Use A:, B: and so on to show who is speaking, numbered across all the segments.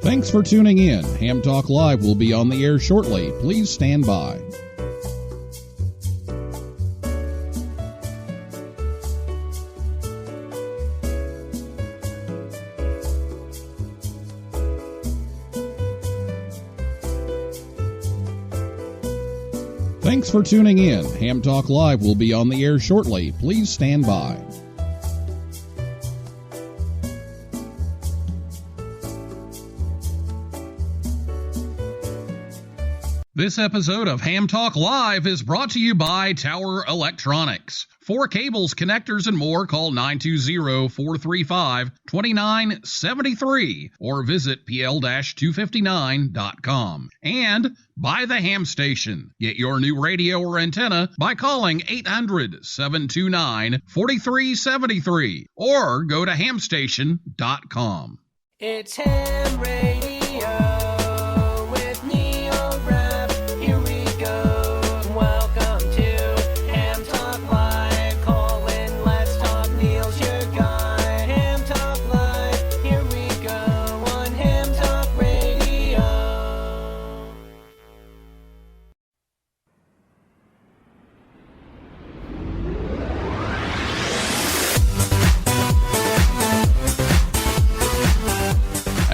A: Thanks for tuning in. Ham Talk Live will be on the air shortly. Please stand by. Thanks for tuning in. Ham Talk Live will be on the air shortly. Please stand by. This episode of Ham Talk Live is brought to you by Tower Electronics. For cables, connectors, and more, call 920-435-2973 or visit pl-259.com. And by the Ham Station. Get your new radio or antenna by calling 800-729-4373 or go to hamstation.com.
B: It's Ham Radio.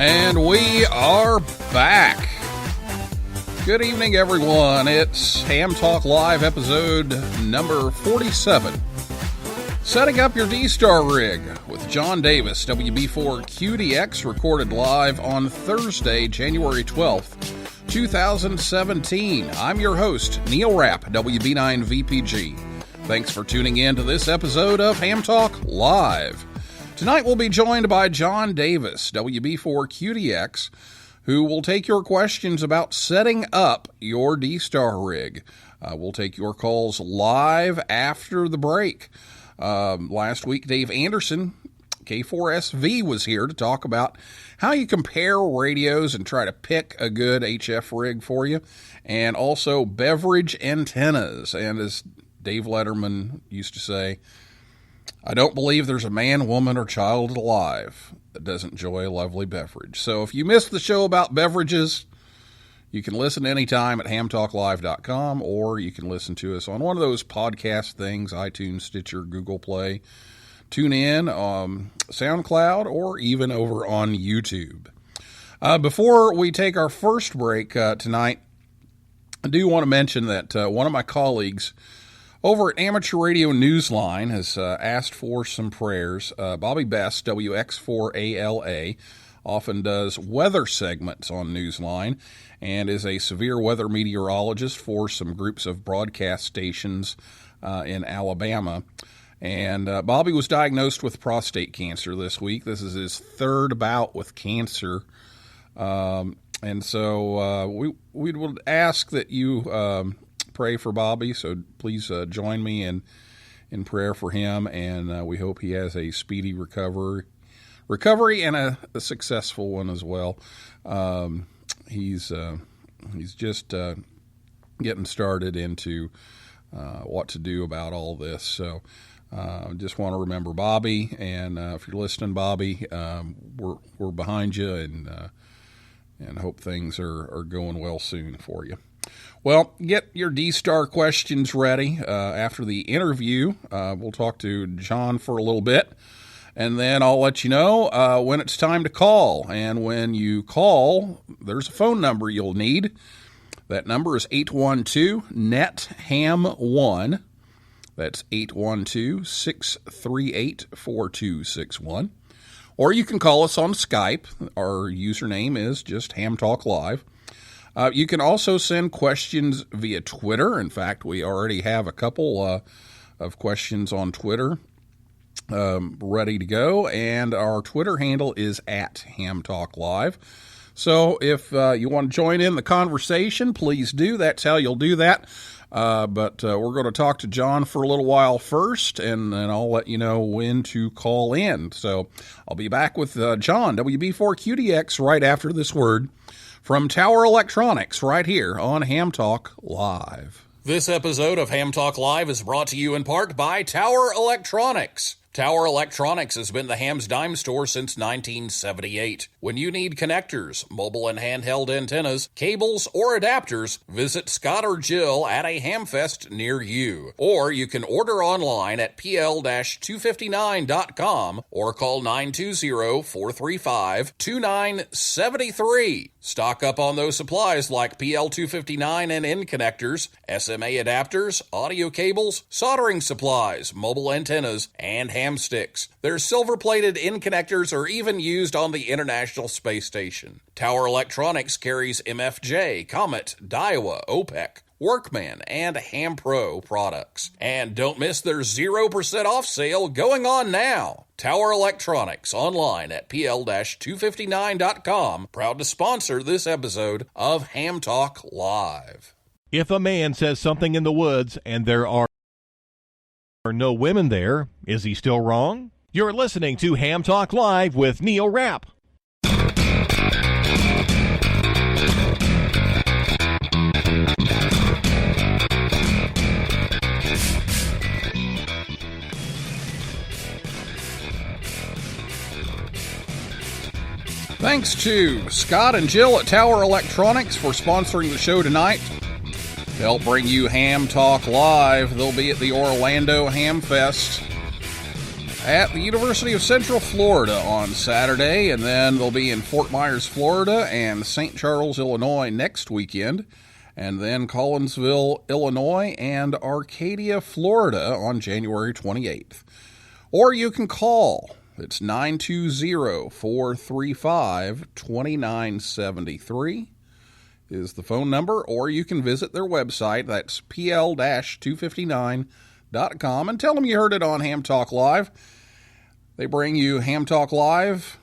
A: And we are back. Good evening, everyone. It's Ham Talk Live episode number 47. Setting up your D-Star rig with John Davis, WB4QDX, recorded live on Thursday, January 12th, 2017. I'm your host, Neil Rapp, WB9VPG. Thanks for tuning in to this episode of Ham Talk Live. Tonight we'll be joined by John Davis, WB4QDX, who will take your questions about setting up your D-Star rig. We'll take your calls live after the break. Last week, Dave Anderson, K4SV, was here to talk about how you compare radios and try to pick a good HF rig for you, and also beverage antennas. And as Dave Letterman used to say, I don't believe there's a man, woman, or child alive that doesn't enjoy a lovely beverage. So if you missed the show about beverages, you can listen anytime at hamtalklive.com, or you can listen to us on one of those podcast things, iTunes, Stitcher, Google Play, TuneIn, SoundCloud, or even over on YouTube. Before we take our first break tonight, I do want to mention that one of my colleagues over at Amateur Radio Newsline has asked for some prayers. Bobby Best, WX4ALA, often does weather segments on Newsline and is a severe weather meteorologist for some groups of broadcast stations in Alabama. And Bobby was diagnosed with prostate cancer this week. This is his third bout with cancer. And so we would ask that you pray for Bobby, so please join me in prayer for him, and we hope he has a speedy recovery and a successful one as well. He's just getting started into what to do about all this, so just want to remember Bobby, and if you're listening, Bobby, we're behind you, and hope things are going well soon for you. Well, get your D-Star questions ready. After the interview, we'll talk to John for a little bit, and then I'll let you know when it's time to call. And when you call, there's a phone number you'll need. That number is 812-NET-HAM1. That's 812-638-4261. Or you can call us on Skype. Our username is just Ham Talk Live. You can also send questions via Twitter. In fact, we already have a couple of questions on Twitter ready to go, and our Twitter handle is at Ham Talk Live. So if you want to join in the conversation, please do. That's how you'll do that. But we're going to talk to John for a little while first, and then I'll let you know when to call in. So I'll be back with John, WB4QDX, right after this word from Tower Electronics, right here on Ham Talk Live. This episode of Ham Talk Live is brought to you in part by Tower Electronics. Tower Electronics has been the Ham's Dime store since 1978. When you need connectors, mobile and handheld antennas, cables, or adapters, visit Scott or Jill at a Hamfest near you. Or you can order online at pl-259.com or call 920-435-2973. Stock up on those supplies like PL259 and N connectors, SMA adapters, audio cables, soldering supplies, mobile antennas, and ham sticks. Their silver-plated N connectors are even used on the International Space Station. Tower Electronics carries MFJ, Comet, Daiwa, OPEC, Workman, and Ham Pro products. And don't miss their 0% off sale going on now. Tower Electronics, online at pl-259.com, proud to sponsor this episode of Ham Talk Live.
C: If a man says something in the woods and there are no women there, is he still wrong? You're listening to Ham Talk Live with Neil Rapp.
A: Thanks to Scott and Jill at Tower Electronics for sponsoring the show tonight. To help bring you Ham Talk Live, they'll be at the Orlando Ham Fest at the University of Central Florida on Saturday, and then they'll be in Fort Myers, Florida, and St. Charles, Illinois next weekend, and then Collinsville, Illinois, and Arcadia, Florida on January 28th. Or you can call. It's 920-435-2973 is the phone number, or you can visit their website. That's pl-259.com, and tell them you heard it on Ham Talk Live. They bring you Ham Talk Live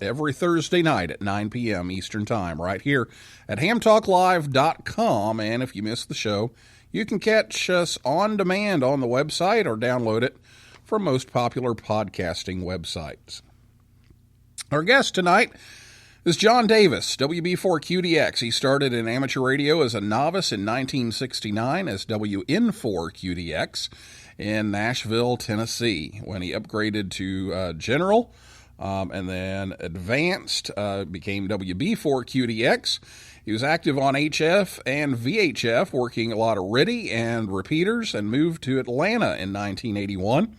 A: every Thursday night at 9 p.m. Eastern Time right here at hamtalklive.com, and if you miss the show, you can catch us on demand on the website or download it from most popular podcasting websites. Our guest tonight is John Davis, WB4QDX. He started in amateur radio as a novice in 1969 as WN4QDX in Nashville, Tennessee. When he upgraded to general and then advanced, became WB4QDX. He was active on HF and VHF, working a lot of RTTY and repeaters, and moved to Atlanta in 1981.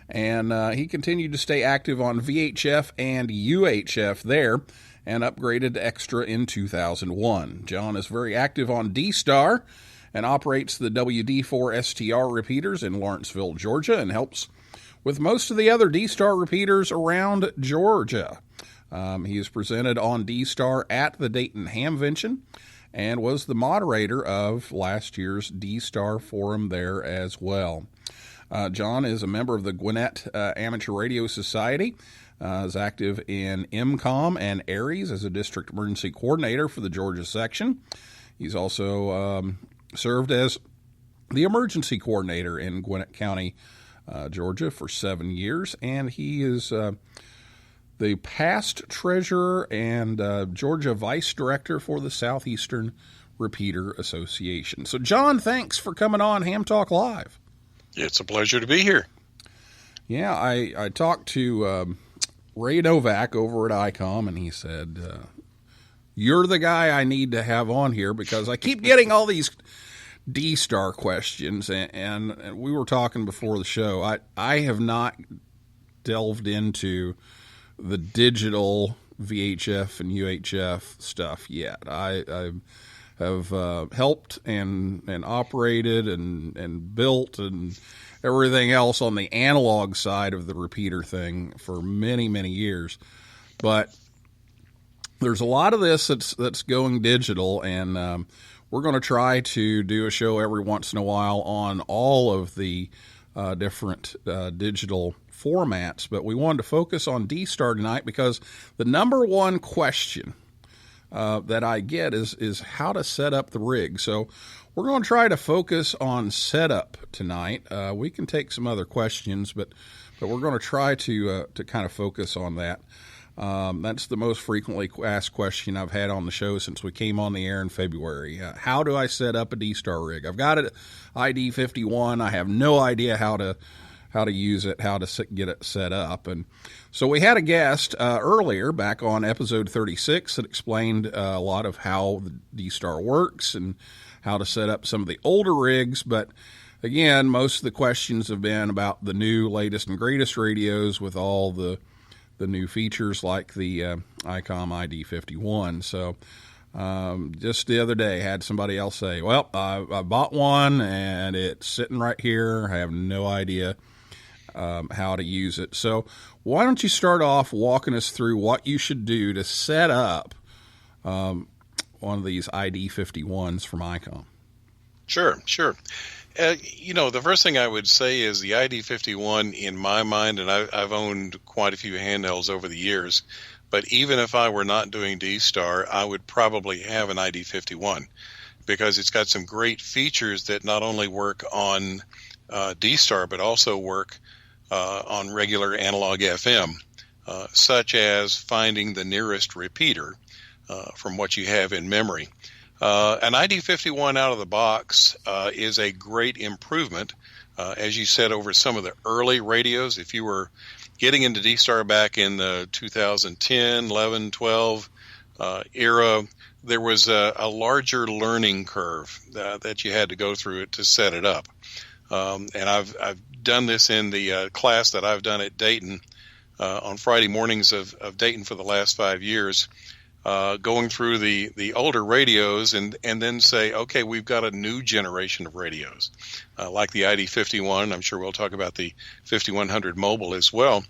A: And he continued to stay active on VHF and UHF there, and upgraded to Extra in 2001. John is very active on D-Star and operates the WD4STR repeaters in Lawrenceville, Georgia, and helps with most of the other D-Star repeaters around Georgia. He is presented on D-Star at the Dayton Hamvention and was the moderator of last year's D-Star Forum there as well. John is a member of the Gwinnett Amateur Radio Society, is active in MCOM and ARES as a district emergency coordinator for the Georgia section. He's also served as the emergency coordinator in Gwinnett County, Georgia for 7 years, and he is the past treasurer and Georgia vice director for the Southeastern Repeater Association. So, John, thanks for coming on Ham Talk Live.
D: It's a pleasure to be here.
A: Yeah, I talked to Ray Novak over at ICOM, and he said, you're the guy I need to have on here because I keep getting all these D-Star questions, and we were talking before the show. I have not delved into the digital VHF and UHF stuff yet. I have helped and operated and built and everything else on the analog side of the repeater thing for many, many years. But there's a lot of this that's going digital, and we're going to try to do a show every once in a while on all of the different digital formats. But we wanted to focus on D-Star tonight because the number one question that I get is how to set up the rig. So we're going to try to focus on setup tonight. We can take some other questions, but we're going to try to kind of focus on that. That's the most frequently asked question I've had on the show since we came on the air in February. How do I set up a D-Star rig? I've got an ID 51. I have no idea how to to use it, how to get it set up. And so we had a guest earlier back on episode 36 that explained a lot of how the D-Star works and how to set up some of the older rigs. But again, most of the questions have been about the new, latest, and greatest radios with all the new features like the ICOM ID51. So just the other day, had somebody else say, well, I bought one and it's sitting right here. I have no idea how to use it. So why don't you start off walking us through what you should do to set up one of these ID51s from ICOM?
D: Sure. The first thing I would say is the ID51, in my mind, and I've owned quite a few handhelds over the years, but even if I were not doing D-Star, I would probably have an ID51 because it's got some great features that not only work on D-Star, but also work on regular analog FM, such as finding the nearest repeater from what you have in memory. An ID51 out of the box is a great improvement, as you said, over some of the early radios. If you were getting into D-Star back in the 2010, 11, 12 era, there was a larger learning curve that you had to go through it to set it up. And I've done this in the class that I've done at Dayton on Friday mornings of Dayton for the last 5 years. Going through the older radios and then say, okay, we've got a new generation of radios, like the ID51. I'm sure we'll talk about the 5100 mobile as well.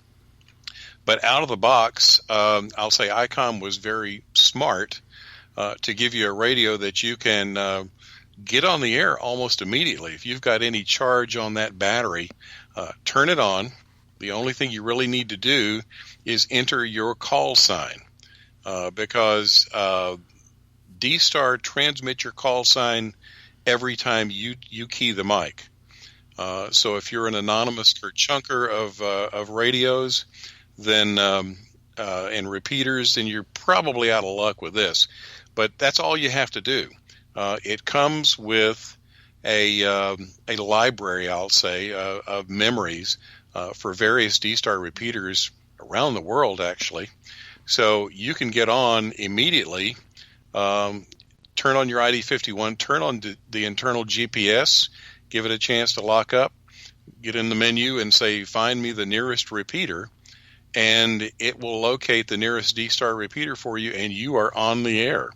D: But out of the box, I'll say ICOM was very smart to give you a radio that you can get on the air almost immediately. If you've got any charge on that battery, turn it on. The only thing you really need to do is enter your call sign. Because D-Star transmits your call sign every time you key the mic. So if you're an anonymous or chunker of radios, then and repeaters, then you're probably out of luck with this. But that's all you have to do. It comes with a library, I'll say, of memories for various D-Star repeaters around the world, actually. So you can get on immediately, turn on your ID51, turn on the internal GPS, give it a chance to lock up, get in the menu and say, find me the nearest repeater, and it will locate the nearest D-Star repeater for you, and you are on the air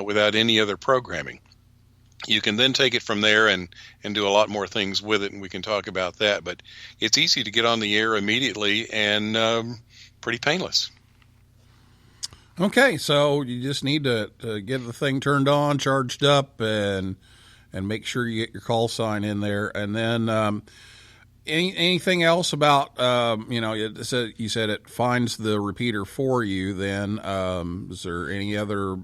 D: without any other programming. You can then take it from there and do a lot more things with it, and we can talk about that. But it's easy to get on the air immediately and pretty painless.
A: Okay, so you just need to get the thing turned on, charged up, and make sure you get your call sign in there. And then anything else about, you said it finds the repeater for you. Then is there any other,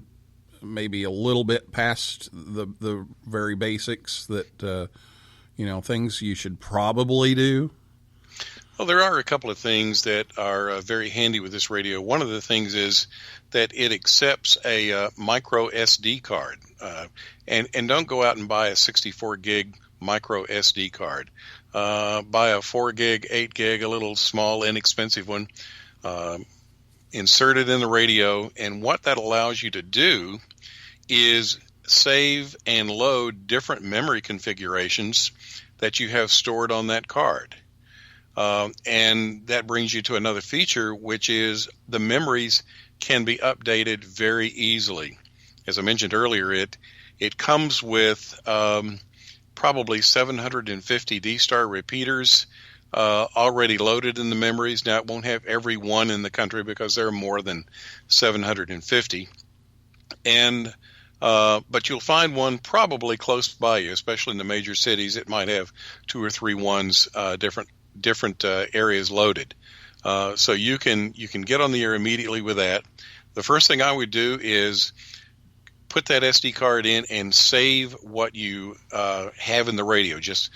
A: maybe a little bit past the very basics that, things you should probably do?
D: Well, there are a couple of things that are very handy with this radio. One of the things is that it accepts a micro SD card. And don't go out and buy a 64 gig micro SD card. Buy a 4 gig, 8 gig, a little small, inexpensive one. Insert it in the radio. And what that allows you to do is save and load different memory configurations that you have stored on that card. And that brings you to another feature, which is the memories can be updated very easily. As I mentioned earlier, it comes with probably 750 D-Star repeaters already loaded in the memories. Now, it won't have every one in the country because there are more than 750. But you'll find one probably close by you, especially in the major cities. It might have 2 or 3 ones, different areas loaded. So you can get on the air immediately with that. The first thing I would do is put that SD card in and save what you have in the radio. Just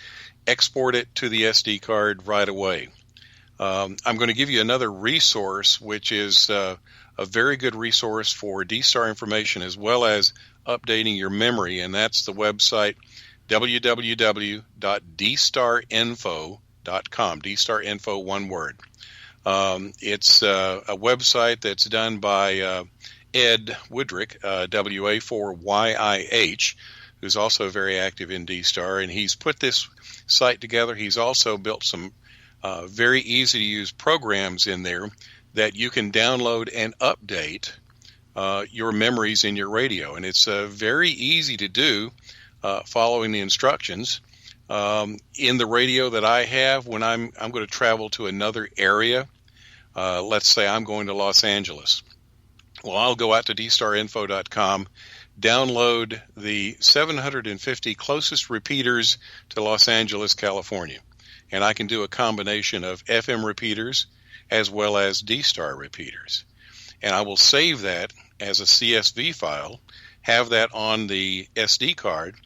D: export it to the SD card right away. I'm going to give you another resource, which is a very good resource for D-Star information as well as updating your memory, and that's the website www.dstarinfo.com. dstarinfo.com. DStarInfo, one word. It's a website that's done by Ed Woodrick, WA4YIH, who's also very active in DStar, and he's put this site together. He's also built some very easy-to-use programs in there that you can download and update your memories in your radio. And it's very easy to do following the instructions. In the radio that I have, when I'm going to travel to another area, let's say I'm going to Los Angeles. Well, I'll go out to dstarinfo.com, download the 750 closest repeaters to Los Angeles, California. And I can do a combination of FM repeaters as well as DStar repeaters. And I will save that as a CSV file, have that on the SD card.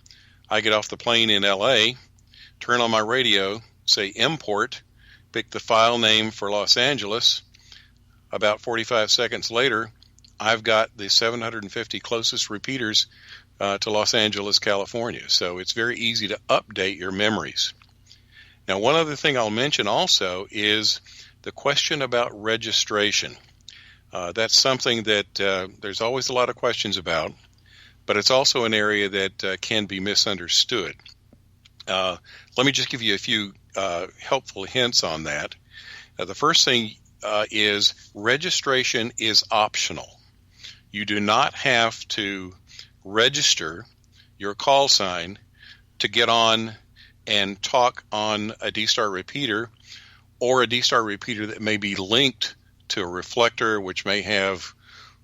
D: I get off the plane in LA, turn on my radio, say import, pick the file name for Los Angeles. About 45 seconds later, I've got the 750 closest repeaters to Los Angeles, California. So it's very easy to update your memories. Now, one other thing I'll mention also is the question about registration. That's something that there's always a lot of questions about, but it's also an area that can be misunderstood. Let me just give you a few helpful hints on that. The first thing is registration is optional. You do not have to register your call sign to get on and talk on a DStar repeater, or a DStar repeater that may be linked to a reflector, which may have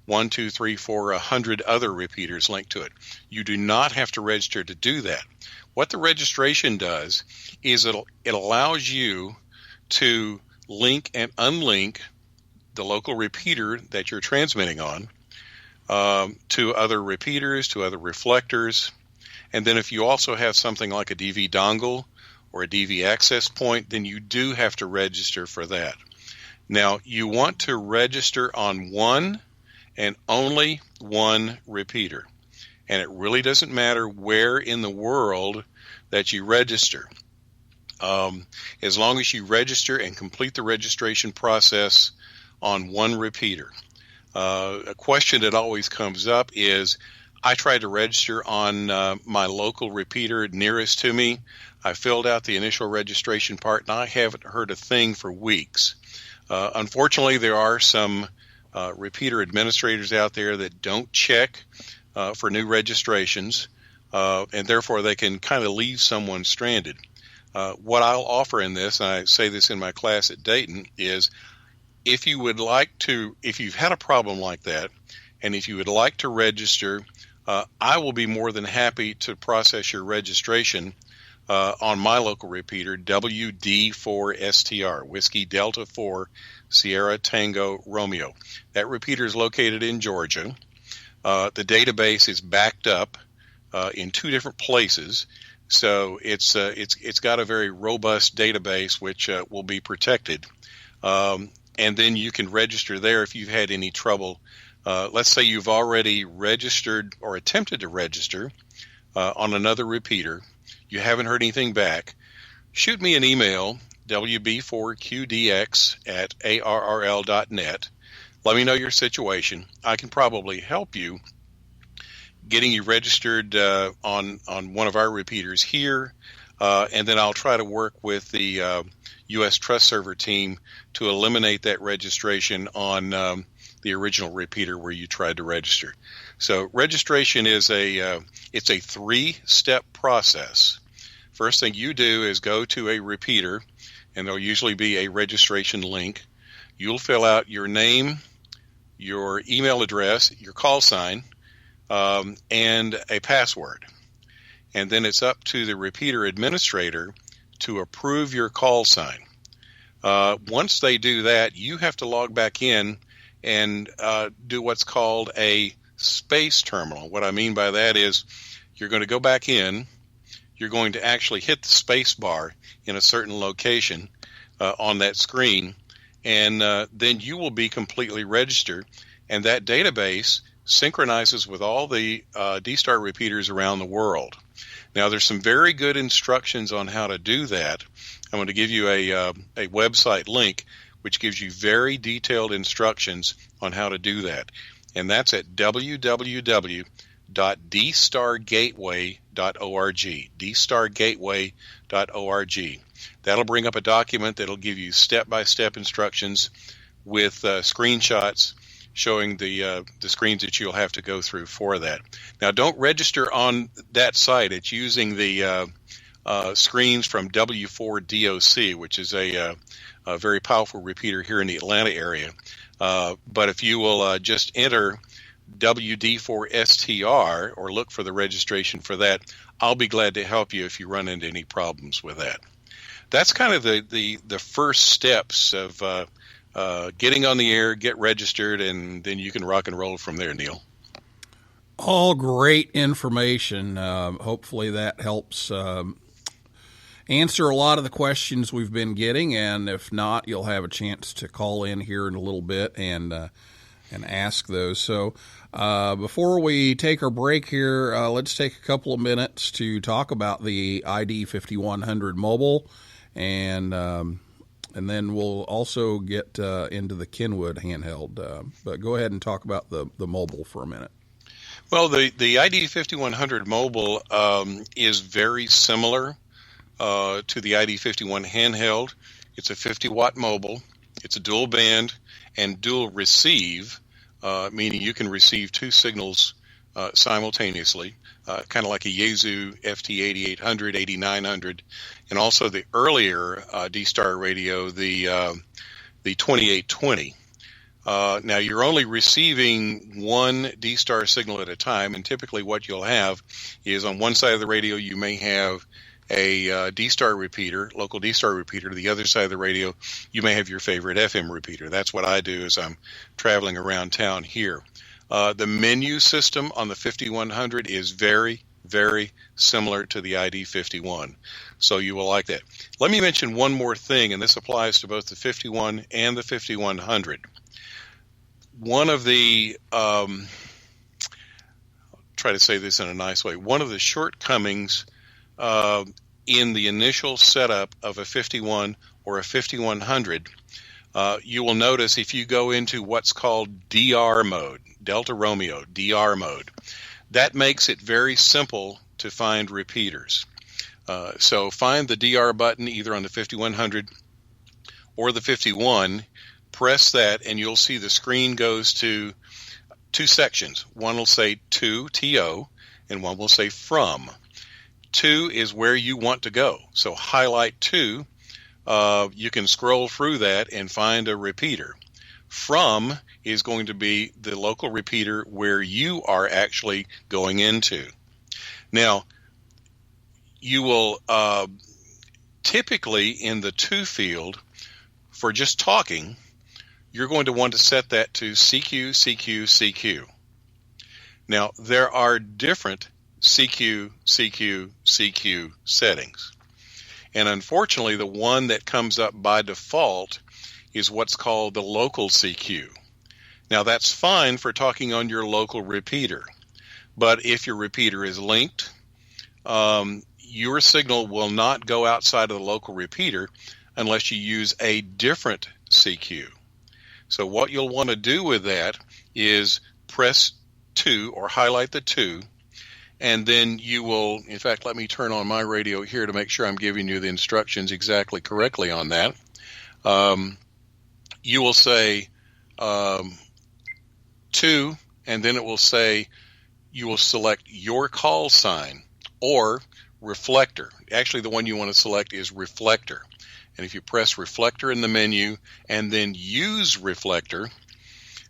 D: 1, 2, 3, 4, 100 other repeaters linked to it. You do not have to register to do that. What the registration does is it allows you to link and unlink the local repeater that you're transmitting on to other repeaters, to other reflectors. And then if you also have something like a DV dongle or a DV access point, then you do have to register for that. Now, you want to register on one and only one repeater. And it really doesn't matter where in the world that you register. As long as you register and complete the registration process on one repeater. A question that always comes up is, I tried to register on my local repeater nearest to me. I filled out the initial registration part, and I haven't heard a thing for weeks. Unfortunately, there are some repeater administrators out there that don't check for new registrations, and therefore they can kind of leave someone stranded. What I'll offer in this, and I say this in my class at Dayton, is if you've had a problem like that, and if you would like to register, I will be more than happy to process your registration on my local repeater, WD4STR, Whiskey Delta 4 Sierra Tango Romeo. That repeater is located in Georgia. The database is backed up in two different places, so it's got a very robust database which will be protected. And then you can register there if you've had any trouble. Let's say you've already registered or attempted to register on another repeater. You haven't heard anything back. Shoot me an email, WB4QDX@arrl.net. Let me know your situation. I can probably help you getting you registered on one of our repeaters here, and then I'll try to work with the U.S. Trust Server team to eliminate that registration on the original repeater where you tried to register. So registration is it's a 3-step process. First thing you do is go to a repeater, and there'll usually be a registration link. You'll fill out your name, your email address, your call sign, and a password. And then it's up to the repeater administrator to approve your call sign. Once they do that, you have to log back in and do what's called a space terminal. What I mean by that is you're going to go back in, you're going to actually hit the space bar in a certain location on that screen, and then you will be completely registered, and that database synchronizes with all the DStar repeaters around the world. Now, there's some very good instructions on how to do that. I'm going to give you a website link which gives you very detailed instructions on how to do that. And that's at www.dstargateway.org, dstargateway.org. That'll bring up a document that'll give you step-by-step instructions with screenshots showing the screens that you'll have to go through for that. Now, don't register on that site. It's using the screens from WB4QDX, which is a very powerful repeater here in the Atlanta area. But if you will just enter WD4STR or look for the registration for that, I'll be glad to help you if you run into any problems with that. That's kind of the first steps of getting on the air, get registered, and then you can rock and roll from there, Neil.
A: All great information. Hopefully that helps answer a lot of the questions we've been getting, and if not, you'll have a chance to call in here in a little bit and ask those. So before we take our break here, let's take a couple of minutes to talk about the ID5100 mobile, and then we'll also get into the Kenwood handheld. But go ahead and talk about the mobile for a minute.
D: Well, the ID5100 mobile is very similar to the ID51 handheld. It's a 50-watt mobile. It's a dual band and dual receive, meaning you can receive two signals simultaneously, kind of like a Yaesu FT8800, 8900, and also the earlier D-Star radio, the 2820. Now, you're only receiving one D-Star signal at a time, and typically what you'll have is on one side of the radio you may have a D-Star repeater, local D-Star repeater. The other side of the radio, you may have your favorite FM repeater. That's what I do as I'm traveling around town here. The menu system on the 5100 is very, very similar to the ID51, so you will like that. Let me mention one more thing, and this applies to both the 51 and the 5100. One of the, I'll try to say this in a nice way, one of the shortcomings in the initial setup of a 51 or a 5100, you will notice if you go into what's called DR mode, Delta Romeo, DR mode, that makes it very simple to find repeaters. So find the DR button either on the 5100 or the 51, press that, and you'll see the screen goes to two sections. One will say to, TO, and one will say from. To is where you want to go. So highlight to. You can scroll through that and find a repeater. From is going to be the local repeater where you are actually going into. Now, you will typically in the to field, for just talking, you're going to want to set that to CQ, CQ, CQ. Now, there are different CQ, CQ, CQ settings. And unfortunately, the one that comes up by default is what's called the local CQ. Now, that's fine for talking on your local repeater. But if your repeater is linked, your signal will not go outside of the local repeater unless you use a different CQ. So what you'll want to do with that is press 2 or highlight the 2, and then you will, in fact, let me turn on my radio here to make sure I'm giving you the instructions exactly correctly on that. You will say 2, and then it will say you will select your call sign or reflector. Actually, the one you want to select is reflector. And if you press reflector in the menu and then use reflector,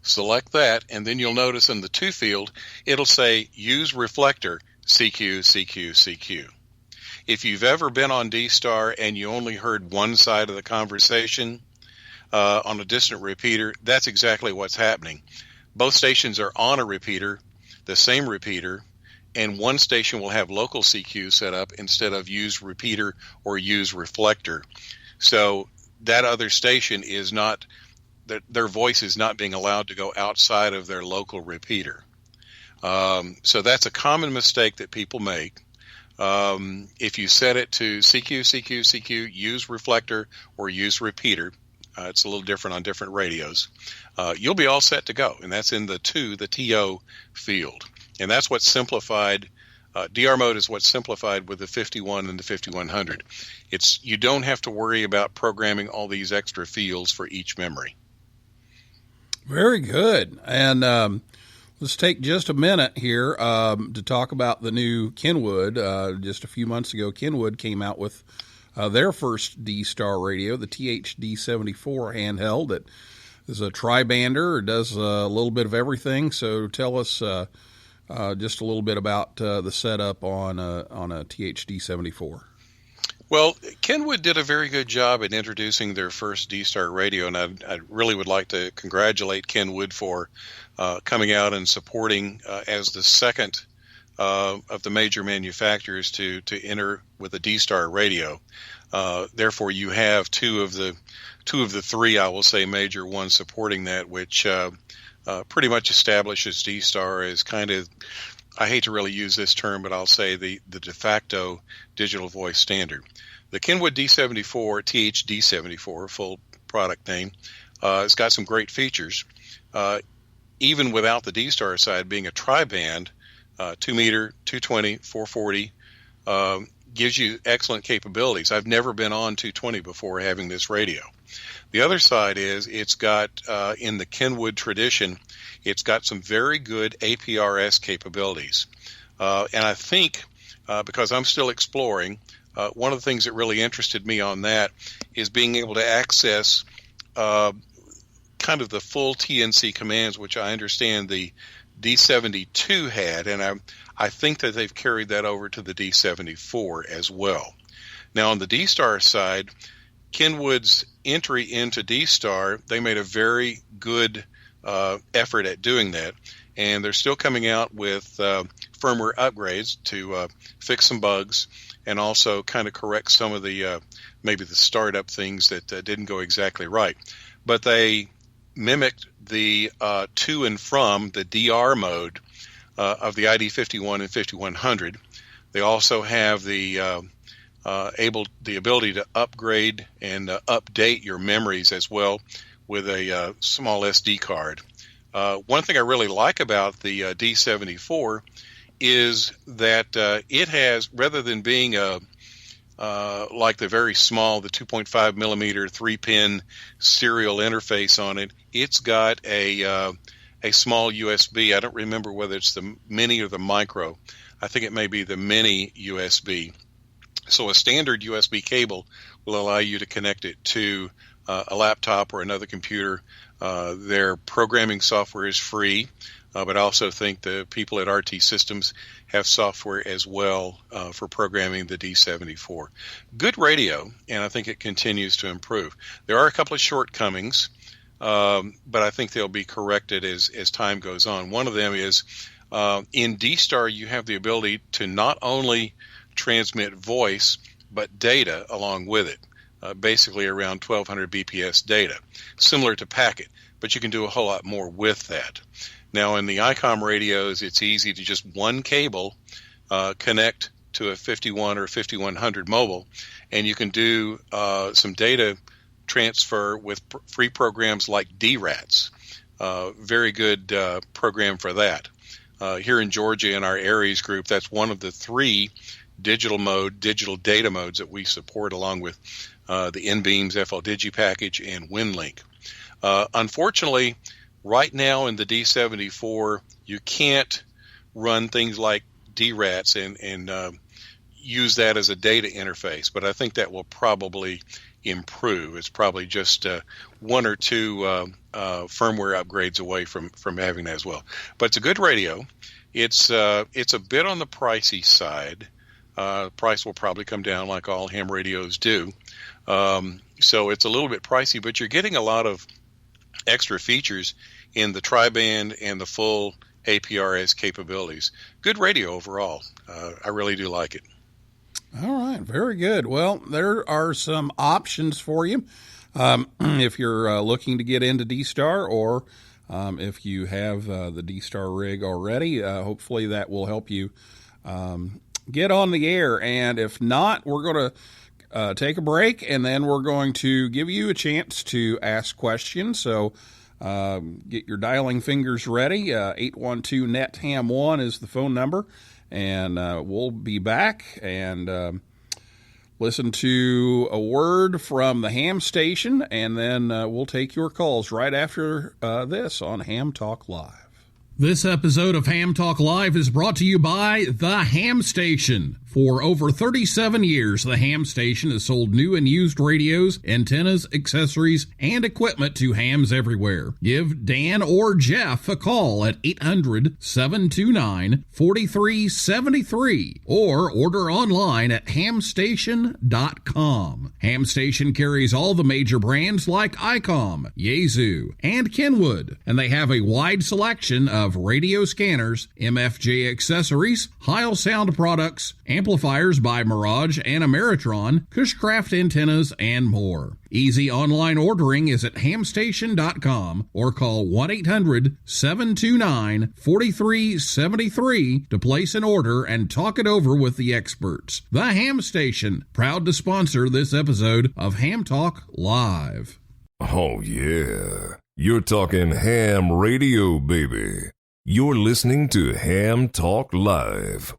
D: select that, and then you'll notice in the to field, it'll say use reflector, CQ, CQ, CQ. If you've ever been on D-Star and you only heard one side of the conversation on a distant repeater, that's exactly what's happening. Both stations are on a repeater, the same repeater, and one station will have local CQ set up instead of use repeater or use reflector. So that other station is not, their voice is not being allowed to go outside of their local repeater. So that's a common mistake that people make. If you set it to CQ, CQ, CQ, use reflector or use repeater, it's a little different on different radios, you'll be all set to go. And that's in the TO field. And that's what's simplified. DR mode is what's simplified with the 51 and the 5100. You don't have to worry about programming all these extra fields for each memory.
A: Very good. And let's take just a minute here to talk about the new Kenwood. Just a few months ago, Kenwood came out with their first D-Star radio, the THD74 handheld. That is a tri-bander. It does a little bit of everything. So tell us just a little bit about the setup on a THD74.
D: Well, Kenwood did a very good job at introducing their first D-Star radio, and I really would like to congratulate Kenwood for coming out and supporting as the second of the major manufacturers to enter with a D-Star radio. Therefore, you have two of the three, I will say, major ones supporting that, which pretty much establishes D-Star as kind of, I hate to really use this term, but I'll say the de facto digital voice standard. The Kenwood D74, THD74, full product name, it's got some great features. Even without the D-Star side being a tri-band, 2 meter, 220, 440, gives you excellent capabilities. I've never been on 220 before having this radio. The other side is it's got, in the Kenwood tradition, it's got some very good APRS capabilities. And I think, because I'm still exploring, one of the things that really interested me on that is being able to access kind of the full TNC commands, which I understand the D72 had, and I think that they've carried that over to the D74 as well. Now, on the D-Star side, Kenwood's entry into D-Star, they made a very good effort at doing that, and they're still coming out with firmware upgrades to fix some bugs and also kind of correct some of the maybe the startup things that didn't go exactly right. But they mimicked the to and from the DR mode of the ID51 and 5100. They also have the ability to upgrade and update your memories as well with a small SD card. One thing I really like about the D74 is that it has, rather than being like the very small, the 2.5 millimeter 3-pin serial interface on it, it's got a small USB. I don't remember whether it's the mini or the micro. I think it may be the mini USB. So a standard USB cable will allow you to connect it to a laptop or another computer. Their programming software is free, but I also think the people at RT Systems have software as well for programming the D74. Good radio, and I think it continues to improve. There are a couple of shortcomings, but I think they'll be corrected as time goes on. One of them is in D-Star, you have the ability to not only transmit voice, but data along with it, basically around 1200 BPS data, similar to packet, but you can do a whole lot more with that. Now, in the ICOM radios, it's easy to just one cable connect to a 51 or 5100 mobile, and you can do some data transfer with free programs like DRATS. Very good program for that. Here in Georgia, in our Aries group, that's one of the three digital data modes that we support, along with the NBeams FLDigi package and WinLink. Unfortunately, right now in the D74, you can't run things like DRATs and use that as a data interface, but I think that will probably improve. It's probably just one or two firmware upgrades away from having that as well. But it's a good radio. It's a bit on the pricey side. Price will probably come down like all ham radios do. So it's a little bit pricey, but you're getting a lot of extra features in the tri-band and the full APRS capabilities. Good radio overall. I really do like it.
A: All right, very good. Well, there are some options for you if you're looking to get into D-Star, or if you have the D-Star rig already. Hopefully that will help you get on the air. And if not, we're going to take a break, and then we're going to give you a chance to ask questions. So get your dialing fingers ready. 812-NET-HAM1 is the phone number, and we'll be back and listen to a word from the Ham Station, and then we'll take your calls right after this on Ham Talk Live. This episode of Ham Talk Live is brought to you by the Ham Station. For over 37 years, the Ham Station has sold new and used radios, antennas, accessories, and equipment to hams everywhere. Give Dan or Jeff a call at 800-729-4373 or order online at hamstation.com. Ham Station carries all the major brands like ICOM, Yaesu, and Kenwood, and they have a wide selection of radio scanners, MFJ accessories, Heil sound products, amplifiers by Mirage and Ameritron, Cushcraft antennas, and more. Easy online ordering is at hamstation.com or call 1-800-729-4373 to place an order and talk it over with the experts. The Ham Station, proud to sponsor this episode of Ham Talk Live.
E: Oh, yeah. You're talking ham radio, baby. You're listening to Ham Talk Live.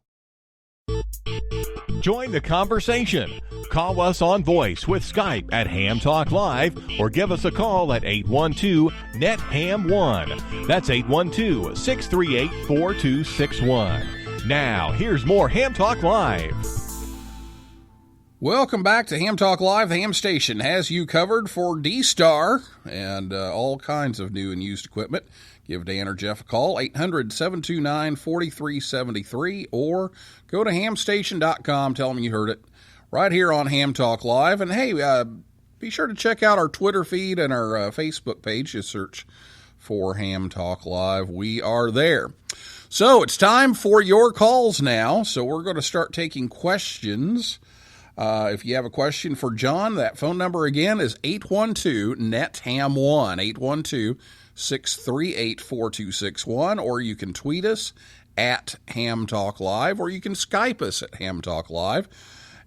C: Join the conversation. Call us on voice with Skype at Ham Talk Live or give us a call at 812-NET-HAM1. That's 812-638-4261. Now, here's more Ham Talk Live.
A: Welcome back to Ham Talk Live. The Ham Station has you covered for D-Star and all kinds of new and used equipment. Give Dan or Jeff a call, 800-729-4373, or go to hamstation.com. Tell them you heard it right here on Ham Talk Live. And, hey, be sure to check out our Twitter feed and our Facebook page. Just search for Ham Talk Live. We are there. So it's time for your calls now. So we're going to start taking questions. If you have a question for John, that phone number again is 812-NET-HAM1, 812-638-4261, or you can tweet us at Ham Talk Live, or you can Skype us at Ham Talk Live,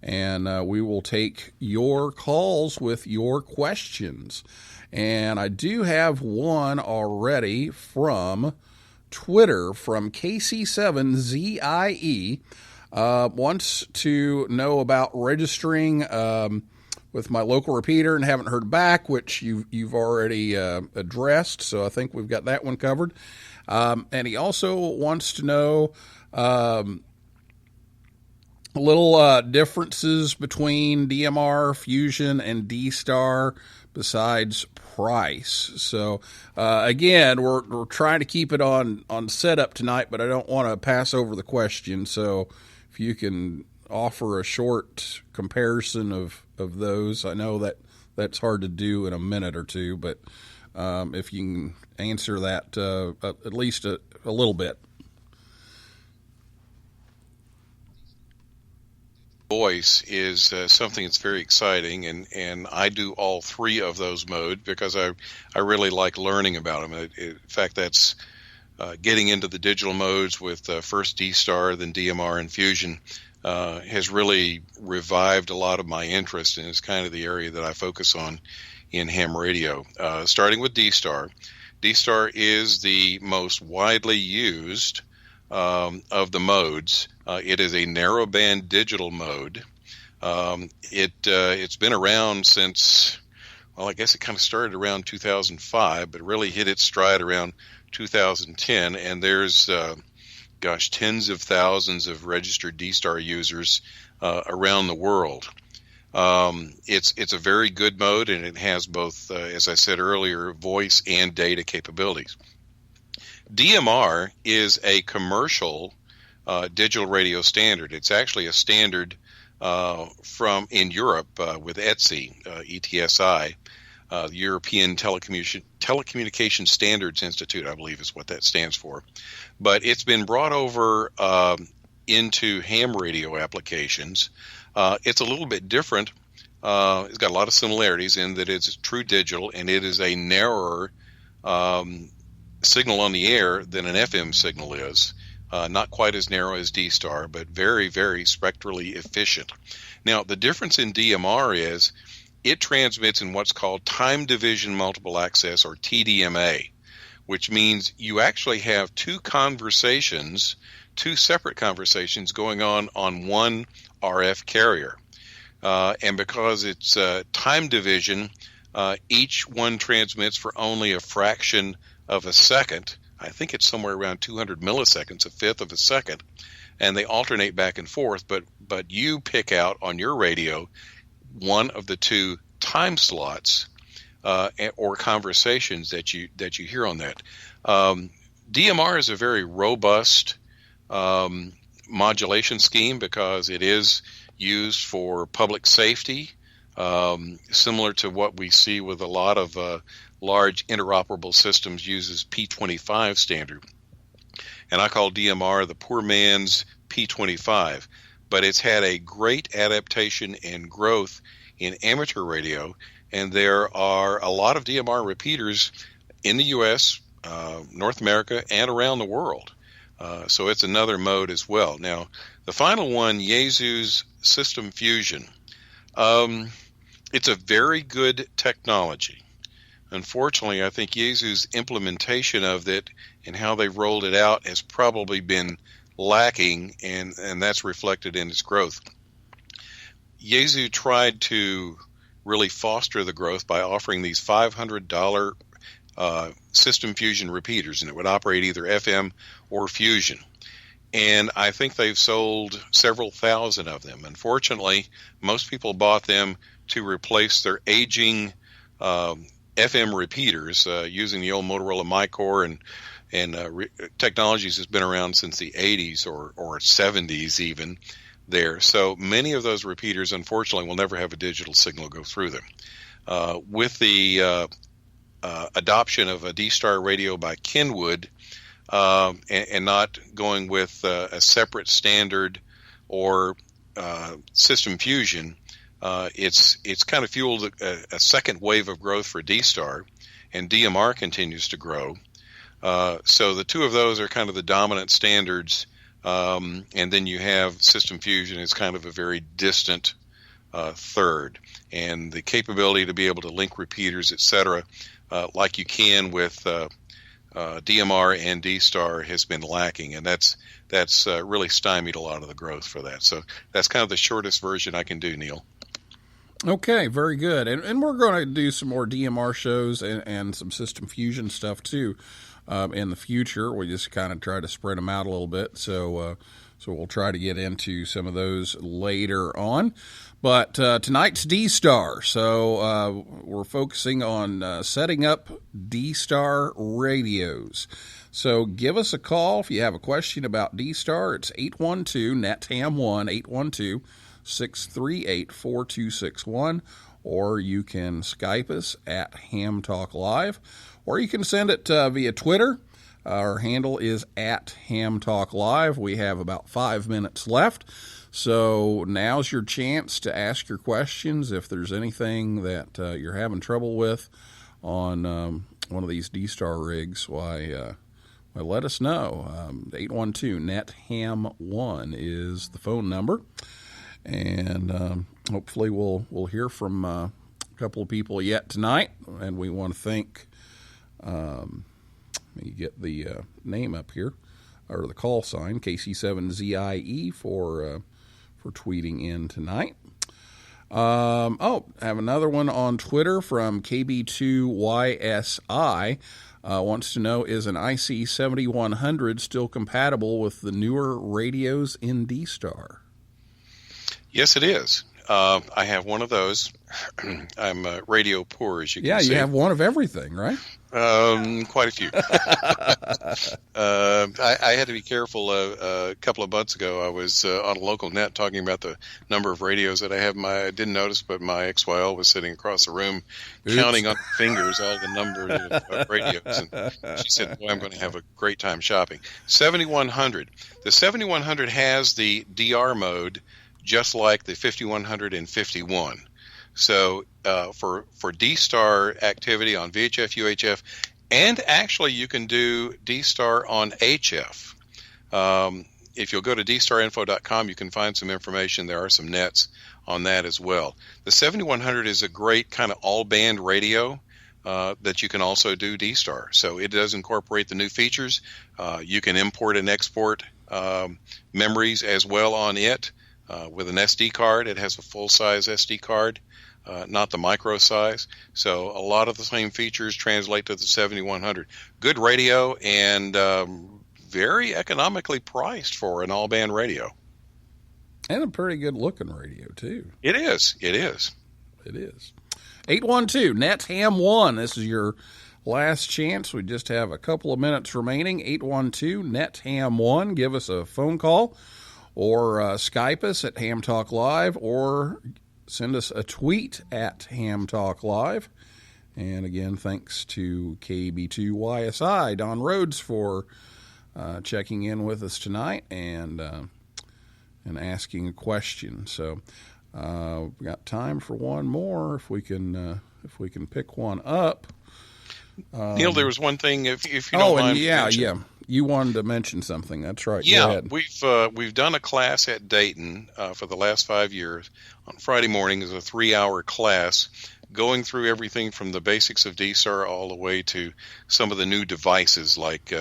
A: and we will take your calls with your questions. And I do have one already from Twitter from KC7ZIE. Wants to know about registering with my local repeater and haven't heard back, which you've already addressed, so I think we've got that one covered. And he also wants to know little differences between DMR, Fusion, and D-Star besides price. So, again, we're trying to keep it on setup tonight, but I don't want to pass over the question. So if you can offer a short comparison of those. I know that's hard to do in a minute or two, but if you can answer that at least a little bit.
D: Voice is something that's very exciting, and I do all three of those modes because I really like learning about them. In fact, that's getting into the digital modes with first D-Star, then DMR and Fusion has really revived a lot of my interest, and it's kind of the area that I focus on in ham radio. Starting with D-Star. D-Star is the most widely used of the modes. It is a narrowband digital mode. It's been around since, well, I guess it kind of started around 2005, but really hit its stride around 2010. And there's, tens of thousands of registered D-Star users around the world. It's a very good mode, and it has both, as I said earlier, voice and data capabilities. DMR is a commercial digital radio standard. It's actually a standard from in Europe with Icee, ETSI, the European Telecommunication Standards Institute, I believe is what that stands for. But it's been brought over into ham radio applications. It's a little bit different. It's got a lot of similarities in that it's true digital, and it is a narrower signal on the air than an FM signal is. not quite as narrow as D-Star, but very, very spectrally efficient. Now, the difference in DMR is it transmits in what's called time division multiple access, or TDMA, which means you actually have two separate conversations going on one RF carrier. And because it's time division, each one transmits for only a fraction of a second. I think it's somewhere around 200 milliseconds, a fifth of a second, and they alternate back and forth. But you pick out on your radio one of the two time slots or conversations that you hear on that. DMR is a very robust modulation scheme because it is used for public safety, similar to what we see with a lot of large interoperable systems uses P25 standard. And I call DMR the poor man's P25, but it's had a great adaptation and growth in amateur radio, and there are a lot of DMR repeaters in the U.S., North America, and around the world. So it's another mode as well. Now, the final one, Yaesu's System Fusion. It's a very good technology. Unfortunately, I think Yaesu's implementation of it and how they rolled it out has probably been lacking, and that's reflected in its growth. Yaesu tried to really foster the growth by offering these $500 System Fusion repeaters, and it would operate either FM or Fusion. And I think they've sold several thousand of them. Unfortunately, most people bought them to replace their aging FM repeaters using the old Motorola MyCore, and technologies has been around since the 80s or 70s even there. So many of those repeaters, unfortunately, will never have a digital signal go through them. With the adoption of a D-Star radio by Kenwood, and not going with a separate standard or System Fusion, it's kind of fueled a second wave of growth for D-Star, and DMR continues to grow. So the two of those are kind of the dominant standards, and then you have System Fusion as kind of a very distant third, and the capability to be able to link repeaters, etc., like you can with DMR and D-Star has been lacking, and that's really stymied a lot of the growth for that. So that's kind of the shortest version I can do, Neil.
A: Okay, very good. And we're going to do some more DMR shows and some System Fusion stuff too in the future. We just kind of try to spread them out a little bit. So we'll try to get into some of those later on. But tonight's D-Star. So we're focusing on setting up D-Star radios. So give us a call if you have a question about D-Star. It's 812-NET-HAM1, 812-638-4261, or you can Skype us at Ham Talk Live, or you can send it via Twitter. Our handle is at Ham Talk Live. We have about 5 minutes left, so now's your chance to ask your questions. If there's anything that you're having trouble with on one of these D-Star rigs, why let us know. 812-NET-HAM1 is the phone number. And hopefully we'll hear from a couple of people yet tonight. And we want to thank, let me get the name up here, or the call sign, KC7ZIE, for tweeting in tonight. I have another one on Twitter from KB2YSI. Wants to know, is an Icee 7100 still compatible with the newer radios in D-Star?
D: Yes, it is. I have one of those. I'm radio poor, as you can see.
A: Yeah, you have one of everything, right?
D: Quite a few. I had to be careful. A couple of months ago, I was on a local net talking about the number of radios that I have. I didn't notice, but my XYL was sitting across the room counting on her fingers all the numbers of radios. And she said, "Boy, I'm going to have a great time shopping." 7100. The 7100 has the DR mode, just like the 5100 and 51. So for D-Star activity on VHF, UHF, and actually you can do D-Star on HF. If you'll go to dstarinfo.com, you can find some information. There are some nets on that as well. The 7100 is a great kind of all-band radio that you can also do D-Star. So it does incorporate the new features. You can import and export memories as well on it with an SD card. It has a full-size SD card, not the micro size. So a lot of the same features translate to the 7100. Good radio and very economically priced for an all-band radio.
A: And a pretty good looking radio, too.
D: It is. It is.
A: It is. 812-NET-HAM1. This is your last chance. We just have a couple of minutes remaining. 812-NET-HAM1. Give us a phone call or Skype us at Ham Talk Live or send us a tweet at Ham Talk Live. And again, thanks to KB2YSI, Don Rhodes, for checking in with us tonight and asking a question. So we got time for one more if we can pick one up.
D: Neil, there was one thing if you don't mind.
A: Yeah. You wanted to mention something. That's right.
D: Yeah,
A: go ahead.
D: We've done a class at Dayton for the last 5 years. On Friday morning is a 3-hour class going through everything from the basics of DSAR all the way to some of the new devices like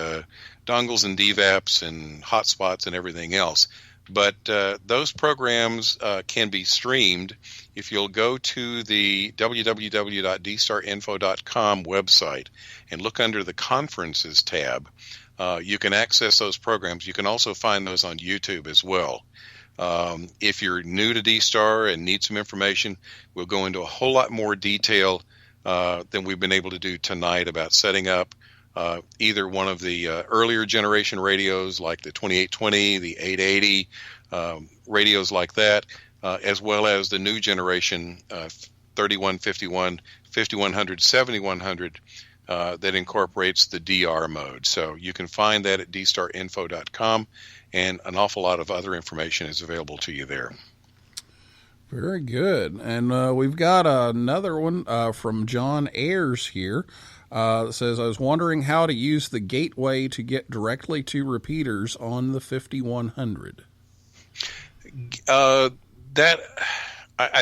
D: dongles and DVAPs and hotspots and everything else. But those programs can be streamed. If you'll go to the www.dstarinfo.com website and look under the Conferences tab, you can access those programs. You can also find those on YouTube as well. If you're new to D-Star and need some information, we'll go into a whole lot more detail than we've been able to do tonight about setting up either one of the earlier generation radios like the 2820, the 880, radios like that, as well as the new generation 3151, 5100, 7100 that incorporates the DR mode. So you can find that at dstarinfo.com, and an awful lot of other information is available to you there.
A: Very good. And we've got another one from John Ayers here. That says, I was wondering how to use the gateway to get directly to repeaters on the 5100.
D: I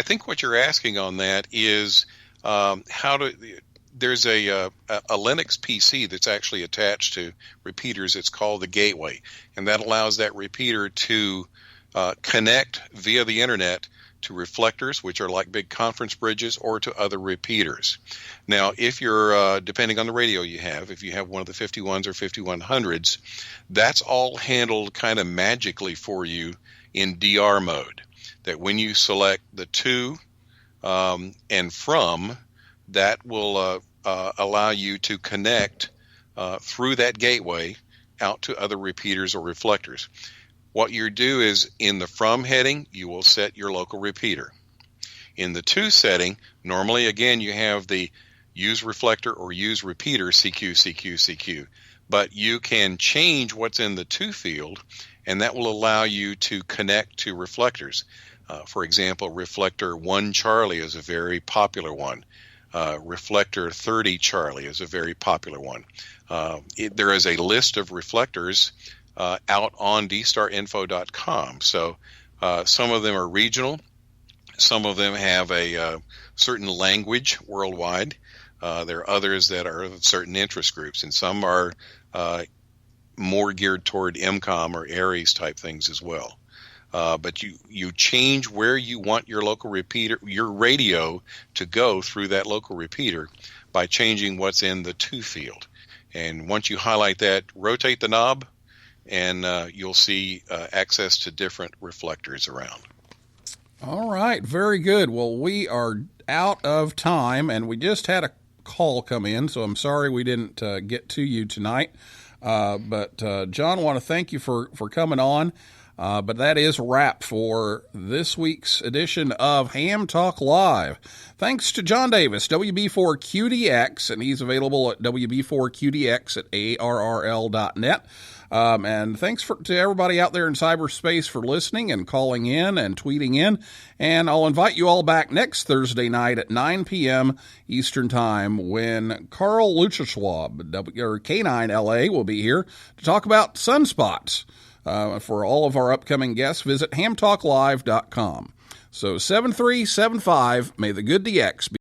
D: think what you're asking on that is there's a Linux PC that's actually attached to repeaters. It's called the gateway, and that allows that repeater to connect via the internet to reflectors, which are like big conference bridges, or to other repeaters. Now, if you're, depending on the radio you have, if you have one of the 51s or 5100s, that's all handled kind of magically for you in DR mode. That when you select the to and from, that will allow you to connect through that gateway out to other repeaters or reflectors. What you do is in the from heading, you will set your local repeater. In the to setting, normally, again, you have the use reflector or use repeater, CQ, CQ, CQ. But you can change what's in the to field, and that will allow you to connect to reflectors. For example, reflector 1 Charlie is a very popular one. Reflector 30 Charlie is a very popular one. There is a list of reflectors out on dstarinfo.com. So some of them are regional. Some of them have a certain language worldwide. There are others that are of certain interest groups, and some are more geared toward MCOM or Aries type things as well. But you change where you want your local repeater, your radio, to go through that local repeater by changing what's in the to field. And once you highlight that, rotate the knob, and you'll see access to different reflectors around.
A: All right, very good. Well, we are out of time, and we just had a call come in, so I'm sorry we didn't get to you tonight. But John, I want to thank you for coming on. But that is a wrap for this week's edition of Ham Talk Live. Thanks to John Davis, WB4QDX, and he's available at WB4QDX at ARRL.net. And thanks to everybody out there in cyberspace for listening and calling in and tweeting in. And I'll invite you all back next Thursday night at 9 p.m. Eastern Time when Carl Luchaschwab, or K9LA, will be here to talk about sunspots. For all of our upcoming guests, visit hamtalklive.com. So 7375, may the good DX be